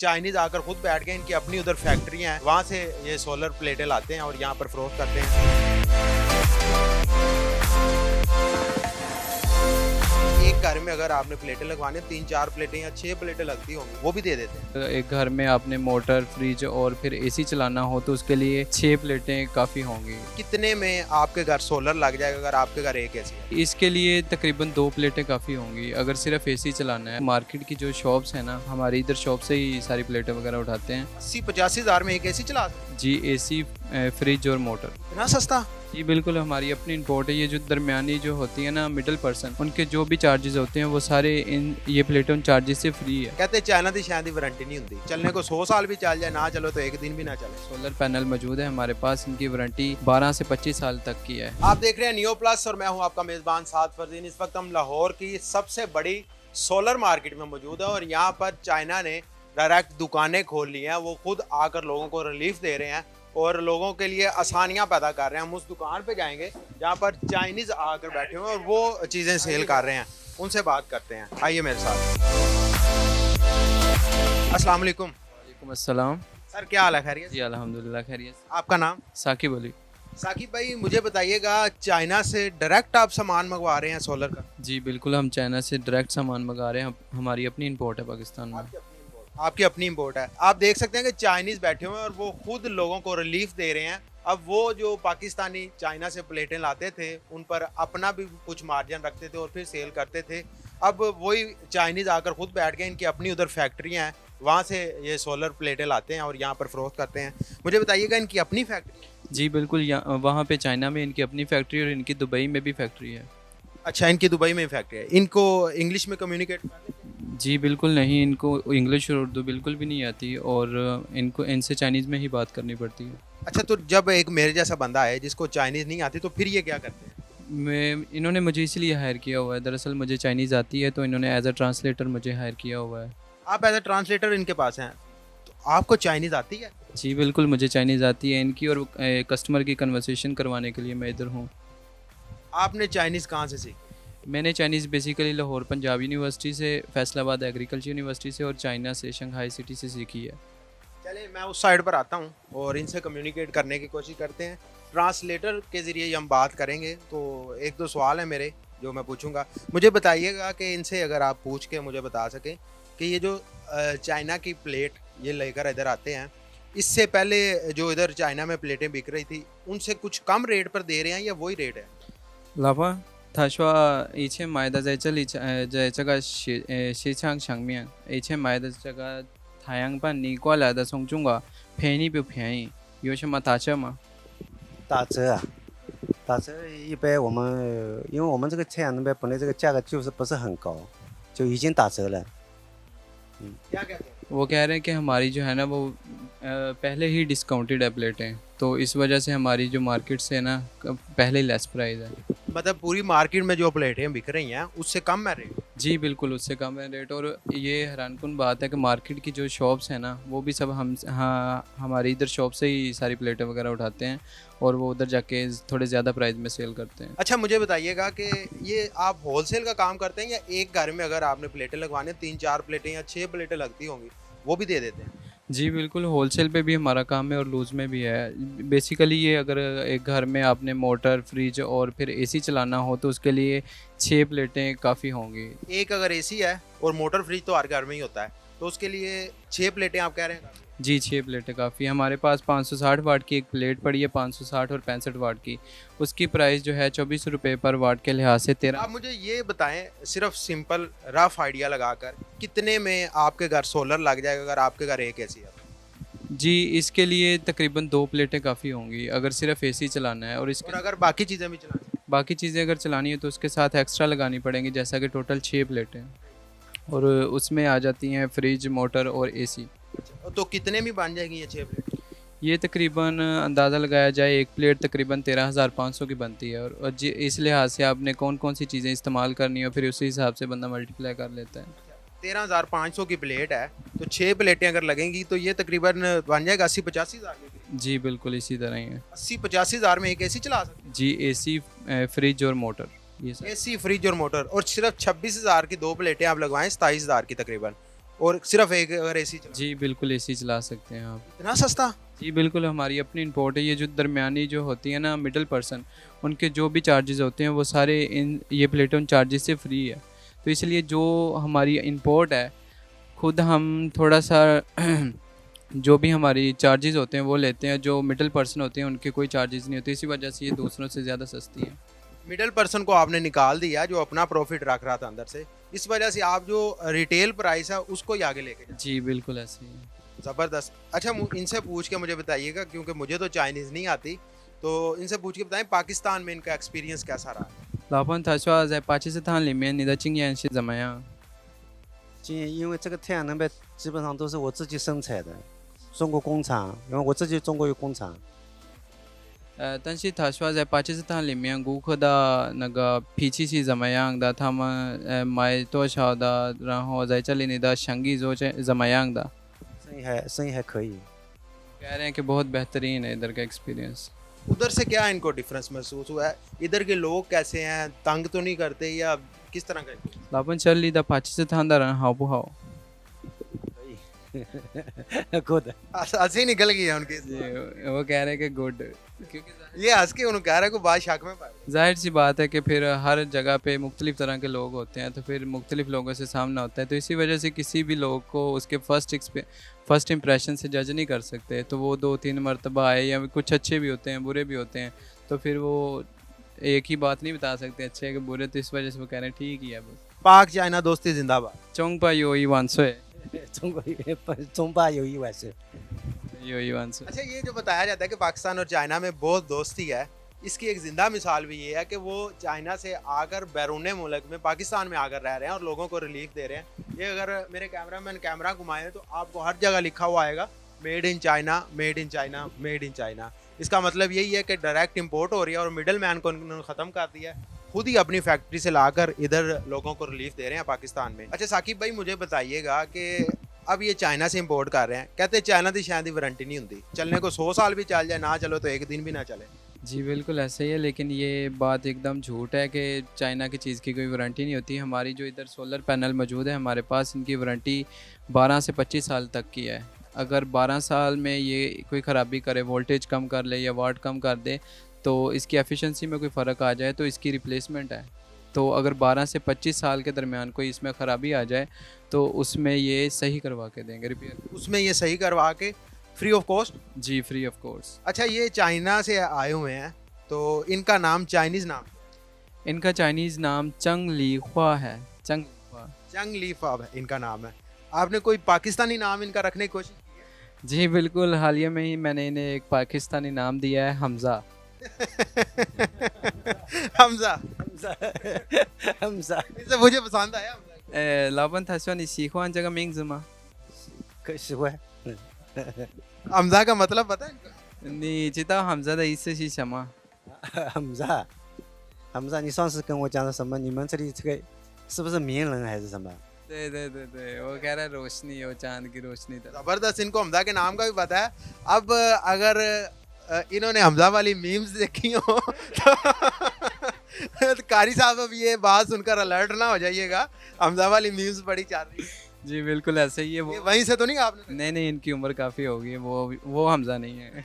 Chinese आकर खुद बैठ गए, इनकी अपनी उधर फैक्ट्रियां हैं, वहां से ये सोलर प्लेटें लाते हैं और यहाँ पर फरोख्त करते हैं। एक घर में अगर आपने प्लेटें लगवानी 3-4 प्लेटें या 6 प्लेटें लगती होंगी, वो भी दे देते हैं। एक घर में आपने मोटर, फ्रिज और फिर एसी चलाना हो तो उसके लिए 6 प्लेटें काफ़ी होंगी। कितने में आपके घर सोलर लग जाएगा अगर आपके घर एक एसी है? इसके लिए तकरीबन 2 प्लेटें काफ़ी होंगी अगर सिर्फ एसी चलाना है। मार्केट की जो शॉप्स हैं ना, हमारी इधर शॉप से ही सारी प्लेटें वगैरह उठाते हैं। 80-85 हज़ार में एक एसी चला सकते हैं? जी, एसी, फ्रिज और मोटर। इतना सस्ता? जी बिल्कुल, हमारी अपनी इंपोर्ट है। ये जो दरमियानी जो होती है ना, मिडिल पर्सन, उनके जो भी चार्जेस होते हैं वो सारे ये प्लेटें उन चार्जेस से फ्री है। कहते चाइना की शायद वारंटी नहीं होती, चलने को 100 साल भी चल जाए, ना चलो तो एक दिन भी ना चले। सोलर पैनल मौजूद है हमारे पास, इनकी वारंटी 12 से 25 साल तक की है। आप देख रहे हैं नियो प्लस और मैं हूं आपका मेज़बान साद फरदीन। इस वक्त हम लाहौर की सबसे बड़ी सोलर मार्केट में मौजूद है और यहाँ पर चाइना ने डायरेक्ट दुकानें खोल ली हैं। वो खुद आकर लोगों को रिलीफ दे रहे हैं और लोगों के लिए आसानियां पैदा कर रहे हैं। हम उस दुकान पे जाएंगे जहाँ पर चाइनीज़ आकर बैठे हुए हैं और वो चीज़ें सेल कर रहे हैं, उनसे बात करते हैं। आइए मेरे साथ। अस्सलाम वालेकुम। वालेकुम अस्सलाम। सर क्या हाल है, खैरियत? जी अल्हम्दुलिल्लाह खैरियत। आपका नाम? साकिब अली। साकिब भाई, मुझे बताइएगा, चाइना से डायरेक्ट आप सामान मंगवा रहे हैं सोलर का? जी बिल्कुल, हम चाइना से डायरेक्ट सामान मंगा रहे हैं। हमारी अपनी इंपोर्ट है पाकिस्तान में। आपकी अपनी इंपोर्ट है। आप देख सकते हैं कि चाइनीज़ बैठे हुए हैं और वो खुद लोगों को रिलीफ दे रहे हैं। अब वो जो पाकिस्तानी चाइना से प्लेटें लाते थे उन पर अपना भी कुछ मार्जिन रखते थे और फिर सेल करते थे। अब वही चाइनीज़ आकर खुद बैठ गए, इनकी अपनी उधर फैक्ट्रियां हैं, वहाँ से ये सोलर प्लेटें लाते हैं और यहाँ पर फरोख्त करते हैं। मुझे बताइएगा, इनकी अपनी फैक्ट्री? जी बिल्कुल, वहाँ पे चाइना में इनकी अपनी फैक्ट्री और इनकी दुबई में भी फैक्ट्री है। अच्छा, इनकी दुबई में फैक्ट्री है। इनको इंग्लिश में कम्युनिकेट? जी बिल्कुल नहीं, इनको इंग्लिश और उर्दू बिल्कुल भी नहीं आती और इनसे चाइनीज़ में ही बात करनी पड़ती है। अच्छा, तो जब एक मेरे जैसा बंदा है जिसको चाइनीज़ नहीं आती तो फिर ये क्या करते हैं? इन्होंने मुझे इसलिए हायर किया हुआ है। दरअसल मुझे चाइनीज़ आती है तो इन्होंने एज अ ट्रांसलेटर मुझे हायर किया हुआ है। आप एज अ ट्रांसलेटर इनके पास हैं, तो आपको चाइनीज़ आती है? जी बिल्कुल, मुझे चाइनीज़ आती है इनकी, और कस्टमर की कन्वर्सेशन करवाने के लिए मैं इधर हूँ। आपने चाइनीज़ कहाँ से सीखी? मैंने Chinese basically Lahore Punjab university से, फैसलाबाद एग्रीकल्चर यूनिवर्सिटी से और चाइना से शंघाई सिटी से सीखी है। चलिए मैं उस साइड पर आता हूँ और इनसे कम्युनिकेट करने की कोशिश करते हैं। ट्रांसलेटर के ज़रिए हम बात करेंगे। तो 1-2 सवाल हैं मेरे जो मैं पूछूंगा। मुझे बताइएगा कि इनसे अगर आप पूछ के मुझे बता सकें कि ये जो चाइना की प्लेट ये लेकर इधर आते हैं, इससे पहले जो इधर चाइना में प्लेटें बिक रही थी उनसे कुछ कम रेट पर दे रहे हैं या वही रेट है? 老婆，他说以前买的在这里，在这个西昌上面，以前买的这个太阳板你过来的从中国便宜不便宜？有什么打折吗？打折啊，打折一般我们因为我们这个太阳能板本来这个价格就是不是很高，就已经打折了。 क्या कहते हैं? वो कह रहे हैं कि हमारी जो है ना वो पहले ही डिस्काउंटेड है प्लेटें, तो इस वजह से हमारी जो मार्केट से है ना पहले ही लेस प्राइस है। मतलब पूरी मार्केट में जो प्लेटें बिक रही हैं उससे कम है रेट? जी बिल्कुल, उससे कम है रेट। और ये हैरानकुन बात है कि मार्केट की जो शॉप्स हैं ना, वो भी सब हमारी इधर शॉप से ही सारी प्लेटें वगैरह उठाते हैं और वो उधर जाके थोड़े ज़्यादा प्राइस में सेल करते हैं। अच्छा, मुझे बताइएगा कि ये आप होलसेल का काम करते हैं या एक घर में अगर आपने प्लेटें लगवानी 3-4 प्लेटें या 6 प्लेटें लगती होंगी वो भी दे देते हैं? जी बिल्कुल, होलसेल पे भी हमारा काम है और लूज़ में भी है। बेसिकली ये अगर एक घर में आपने मोटर, फ्रिज और फिर एसी चलाना हो तो उसके लिए 6 प्लेटें काफ़ी होंगी। एक अगर एसी है और मोटर फ्रिज तो हर घर में ही होता है, तो उसके लिए 6 प्लेटें आप कह रहे हैं? जी 6 प्लेटें काफ़ी। हमारे पास 560 वाट की एक प्लेट पड़ी है, 560 और 65 वाट की। उसकी प्राइस जो है 24 रुपये पर वाट के लिहाज से 13। आप मुझे ये बताएं, सिर्फ सिंपल रफ आइडिया लगाकर कितने में आपके घर सोलर लग जाएगा अगर आपके घर एक एसी है? जी, इसके लिए तकरीबन 2 प्लेटें काफ़ी होंगी अगर सिर्फ एसी चलाना है। और और इसके अगर बाकी चीज़ें भी चलानी है? बाकी चीज़ें अगर चलानी है तो उसके साथ एक्स्ट्रा लगानी पड़ेंगी, जैसा कि टोटल 6 प्लेटें और उसमें आ जाती हैं फ्रिज, मोटर और एसी। तो कितने में बन जाएगी ये 6 प्लेट? ये तकरीबन अंदाज़ा लगाया जाए एक प्लेट तकरीबन 13,500 की बनती है। और जी इस लिहाज से आपने कौन कौन सी चीज़ें इस्तेमाल करनी हो फिर उसी हिसाब से बंदा मल्टीप्लाई कर लेता है। 13,500 की प्लेट है तो 6 प्लेटें अगर लगेंगी तो ये तकरीबन बन जाएगा 80-85 हज़ार की। जी बिल्कुल, इसी तरह ही है। 80-85 हज़ार में एक एसी चला सकते हैं? जी, एसी, फ्रिज और मोटर, ये सब। एसी, फ्रिज और मोटर। और सिर्फ 26 हज़ार की 2 प्लेटें आप लगवाएं 27 हज़ार की तकरीबन, और सिर्फ एक अगर एसी चला जी बिल्कुल एसी चला सकते हैं आप। इतना सस्ता? जी बिल्कुल, हमारी अपनी इंपोर्ट है। ये जो दरमियानी जो होती है ना मिडिल पर्सन, उनके जो भी चार्जेस होते हैं वो सारे इन ये प्लेटफॉर्म चार्जेस से फ्री है। तो इसलिए जो हमारी इंपोर्ट है, खुद हम थोड़ा सा जो भी हमारी चार्जेस होते हैं वो लेते हैं, जो मिडिल पर्सन होते हैं उनके कोई चार्जेस नहीं होते, इसी वजह से ये दूसरों से ज़्यादा सस्ती है। मिडिल पर्सन को आपने निकाल दिया जो अपना प्रॉफिट रख रहा था अंदर से, इस वजह से आप जो रिटेल प्राइस है उसको ही आगे लेके जाए। जी बिल्कुल ऐसे ही है। ज़बरदस्त। अच्छा इनसे पूछ के मुझे बताइएगा, क्योंकि मुझे तो चाइनीज़ नहीं आती, तो इनसे पूछ के बताएं पाकिस्तान में इनका एक्सपीरियंस कैसा रहा? 老彭他说在巴基斯坦里面你的经验是怎么样？因为这个太阳能板基本上都是我自己生产的，中国工厂，因为我自己中国有工厂。但是他说在巴基斯坦里面顾客的那个脾气是怎么样的？他们买多少的？然后在这里你的生意做怎么样的？生意还可以。कह रहे हैं कि बहुत बेहतरीन है इधर का एक्सपीरियंस। उधर से क्या इनको डिफरेंस महसूस हुआ है? इधर के लोग कैसे हैं, तंग तो नहीं करते या किस तरह का? 老彭这里的巴基斯坦的人好不好？ good。 हंसी निकल गई है उनकी। वो कह रहे हैं कि गुड, क्योंकि ये हंस के उन्होंने कह रहा है को बात शक में पा गया। जाहिर सी बात है कि फिर हर जगह पे मुख्तलिफ तरह के लोग होते हैं, तो फिर मुख्तलिफ लोगों से सामना होता है, तो इसी वजह से किसी भी लोग को उसके फर्स्ट इंप्रेशन से जज नहीं कर सकते। तो वो 2-3 मरतबा आए या कुछ अच्छे भी होते हैं बुरे भी होते हैं, तो फिर वो एक ही बात नहीं बता सकते अच्छे कि बुरे, तो इस वजह से वो कह रहे हैं ठीक ही है बस। पाक चाइना दोस्ती जिंदाबाद। चोंगपा योई वांसो 中巴友谊晚是。 योई वांसो। अच्छा ये जो बताया जाता है कि पाकिस्तान और चाइना में बहुत दोस्ती है, इसकी एक जिंदा मिसाल भी ये है कि वो चाइना से आकर बैरून मुल्क में पाकिस्तान में आकर रह रहे हैं और लोगों को रिलीफ दे रहे हैं। ये अगर मेरे कैमरामैन कैमरा घुमाएं तो आपको हर जगह लिखा हुआ आएगा made in China, made in China, made in China. इसका मतलब यही है कि डायरेक्ट इंपोर्ट हो रही है और मिडल मैन को उन्होंने ख़त्म कर दिया है, खुद ही अपनी फैक्ट्री से लाकर इधर लोगों को रिलीफ दे रहे हैं पाकिस्तान में। अच्छा साकिब भाई मुझे बताइएगा कि अब ये चाइना से इंपोर्ट कर रहे हैं, कहते हैं चाइना की शायद ही वारंटी नहीं होती, चलने को 100 साल भी चल जाए, ना चलो तो एक दिन भी ना चले। जी बिल्कुल ऐसे ही है, लेकिन ये बात एकदम झूठ है कि चाइना की चीज़ की कोई वारंटी नहीं होती। हमारी जो इधर सोलर पैनल मौजूद है हमारे पास, इनकी वारंटी 12 से 25 साल तक की है। अगर 12 साल में ये कोई ख़राबी करे, वोल्टेज कम कर ले या वाट कम कर दे, तो इसकी एफिशिएंसी में कोई फ़र्क आ जाए तो इसकी रिप्लेसमेंट है। तो अगर 12 से 25 साल के दरमियान कोई इसमें ख़राबी आ जाए तो उसमें ये सही करवा के देंगे, रिपेयर। उसमें ये सही करवा के फ्री ऑफ कॉस्ट? जी फ्री ऑफ कोर्स। अच्छा ये चाइना से आए हुए हैं तो इनका नाम चाइनीज़ नाम? इनका चाइनीज़ नाम चंग ली ख्वा है। चंग ली ख्वा है इनका नाम है। आपने कोई पाकिस्तानी नाम इनका रखने की कोशिश की है? जी बिल्कुल, हालिया में ही मैंने इन्हें एक पाकिस्तानी नाम दिया है, हमज़ा। हमजा। हमजा इसे मुझे पसंद आया हमजा। 老板他说你喜欢这个名字吗？ 喜欢。 हमजा का मतलब पता है इनको? 你知道 हमज़ा 的意思是什么？ हमजा，你上次跟我讲的什么？你们这里这个是不是名人还是什么？ 对对对对，वो कह रहा है रोशनी, वो चांद की रोशनी तरह। जबरदस्त, इनको हमजा के नाम का भी पता है। अब अगर इन्होंने हमजा वाली मीम्स देखी हो तो कारी साहब अब ये बात सुनकर अलर्ट ना हो जाइएगा, हमजा वाली मीम्स बड़ी चल रही है। जी बिल्कुल ऐसे ही है वो। ये वहीं से तो नहीं आपने? नहीं नहीं, इनकी उम्र काफ़ी होगी, वो हमज़ा नहीं है।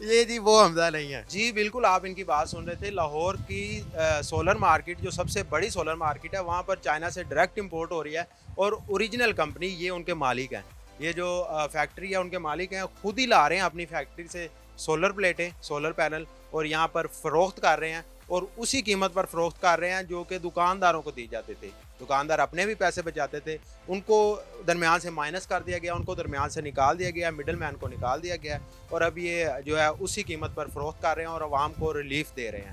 ये जी वो हमजा नहीं है। जी बिल्कुल, आप इनकी बात सुन रहे थे। लाहौर की सोलर मार्केट जो सबसे बड़ी सोलर मार्केट है, वहाँ पर चाइना से डायरेक्ट इंपोर्ट हो रही है और ओरिजिनल कंपनी ये उनके मालिक हैं। ये जो फैक्ट्री है उनके मालिक हैं, खुद ही ला रहे हैं अपनी फैक्ट्री से सोलर प्लेटें, सोलर पैनल, और यहाँ पर फ़रोख्त कर रहे हैं और उसी कीमत पर फ़रोख्त कर रहे हैं जो कि दुकानदारों को दी जाते थे। दुकानदार अपने भी पैसे बचाते थे, उनको दरमियान से माइनस कर दिया गया, उनको दरमियान से निकाल दिया गया, मिडल मैन को निकाल दिया गया और अब ये जो है उसी कीमत पर फ़रोख्त कर रहे हैं और आवाम को रिलीफ दे रहे हैं।